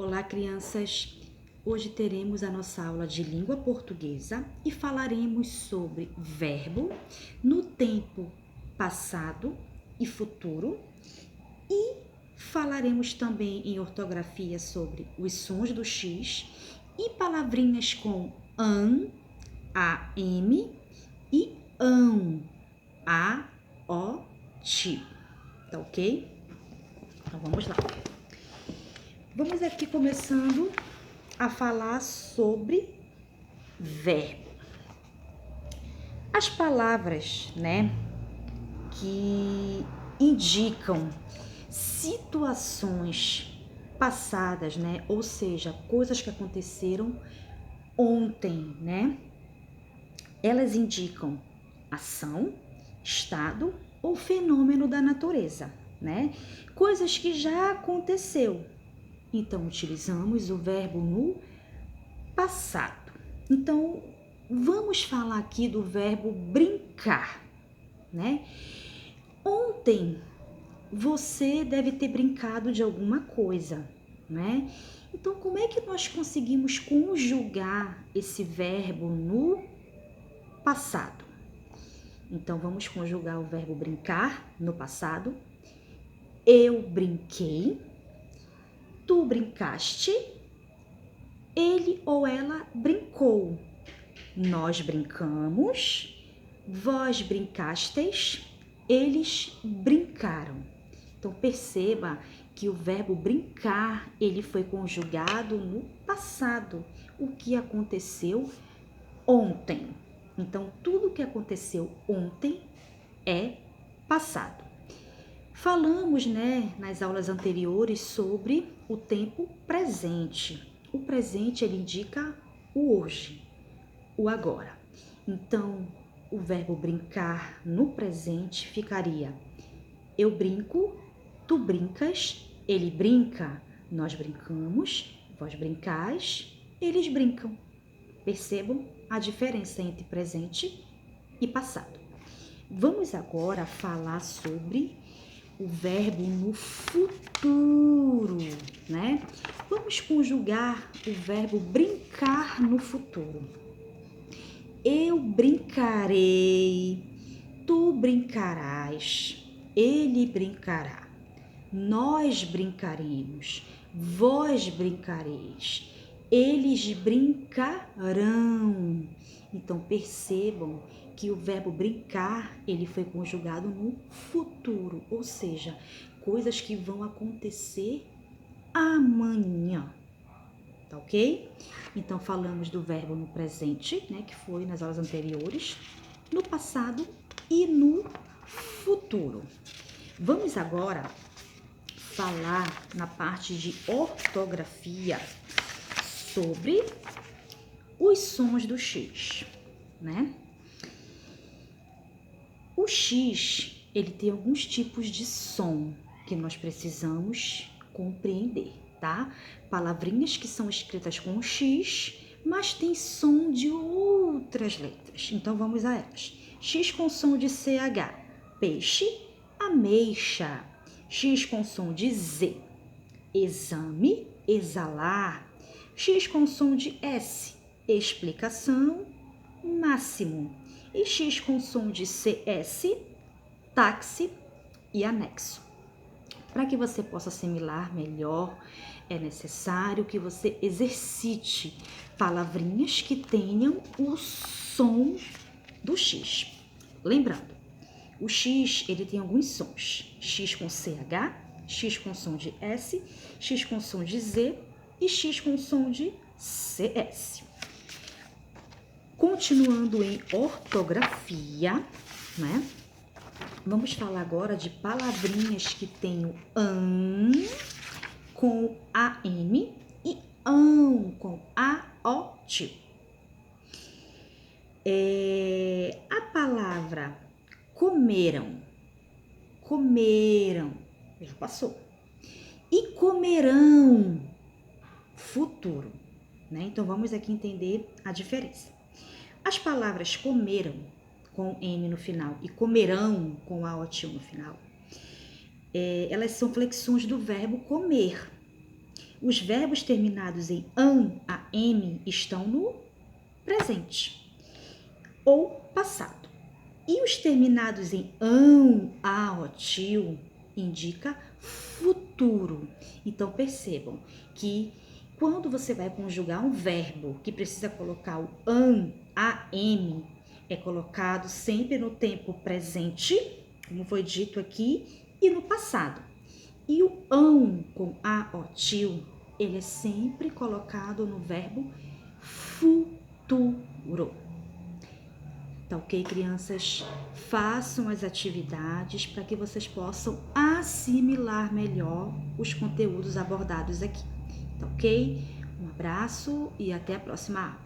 Olá, crianças! Hoje teremos a nossa aula de língua portuguesa e falaremos sobre verbo no tempo passado e futuro e falaremos também em ortografia sobre os sons do X e palavrinhas com am, e ão, ti. Tá ok? Então vamos lá. Vamos aqui começando a falar sobre verbo. As palavras, que indicam situações passadas, ou seja, coisas que aconteceram ontem, elas indicam ação, estado ou fenômeno da natureza, coisas que já aconteceu. Então, utilizamos o verbo no passado. Então, vamos falar aqui do verbo brincar, Ontem, você deve ter brincado de alguma coisa, Então, como é que nós conseguimos conjugar esse verbo no passado? Então, vamos conjugar o verbo brincar no passado. Eu brinquei. Tu brincaste, ele ou ela brincou, nós brincamos, vós brincastes, eles brincaram. Então perceba que o verbo brincar, ele foi conjugado no passado, o que aconteceu ontem. Então tudo que aconteceu ontem é passado. Falamos, nas aulas anteriores sobre o tempo presente. O presente, ele indica o hoje, o agora. Então, o verbo brincar no presente ficaria: eu brinco, tu brincas, ele brinca, nós brincamos, vós brincais, eles brincam. Percebam a diferença entre presente e passado. Vamos agora falar sobre o verbo no futuro, Vamos conjugar o verbo brincar no futuro. Eu brincarei, tu brincarás, ele brincará, nós brincaremos, vós brincareis, eles brincarão. Então percebam que o verbo brincar, ele foi conjugado no futuro, ou seja, coisas que vão acontecer amanhã, tá ok? Então falamos do verbo no presente, que foi nas aulas anteriores, no passado e no futuro. Vamos agora falar na parte de ortografia sobre os sons do X, O X, ele tem alguns tipos de som que nós precisamos compreender, tá? Palavrinhas que são escritas com X, mas tem som de outras letras. Então, vamos a elas. X com som de CH, peixe, ameixa. X com som de Z, exame, exalar. X com som de S, explicação, máximo. E X com som de CS, táxi e anexo. Para que você possa assimilar melhor, é necessário que você exercite palavrinhas que tenham o som do X. Lembrando, o X, ele tem alguns sons. X com CH, X com som de S, X com som de Z e X com som de CS. Continuando em ortografia, Vamos falar agora de palavrinhas que têm o an com AM e ão com AOT. A palavra comeram, já passou. E comerão, futuro, Então vamos aqui entender a diferença. As palavras comeram com M no final e comerão com AOT no final, elas são flexões do verbo comer. Os verbos terminados em an, a m, estão no presente ou passado. E os terminados em ão, a, o, tio, indica futuro. Então, percebam que quando você vai conjugar um verbo que precisa colocar o an, a, m, é colocado sempre no tempo presente, como foi dito aqui, e no passado. E o ão com a, o, tio, ele é sempre colocado no verbo futuro. Tá ok, crianças? Façam as atividades para que vocês possam assimilar melhor os conteúdos abordados aqui. Tá ok? Um abraço e até a próxima aula.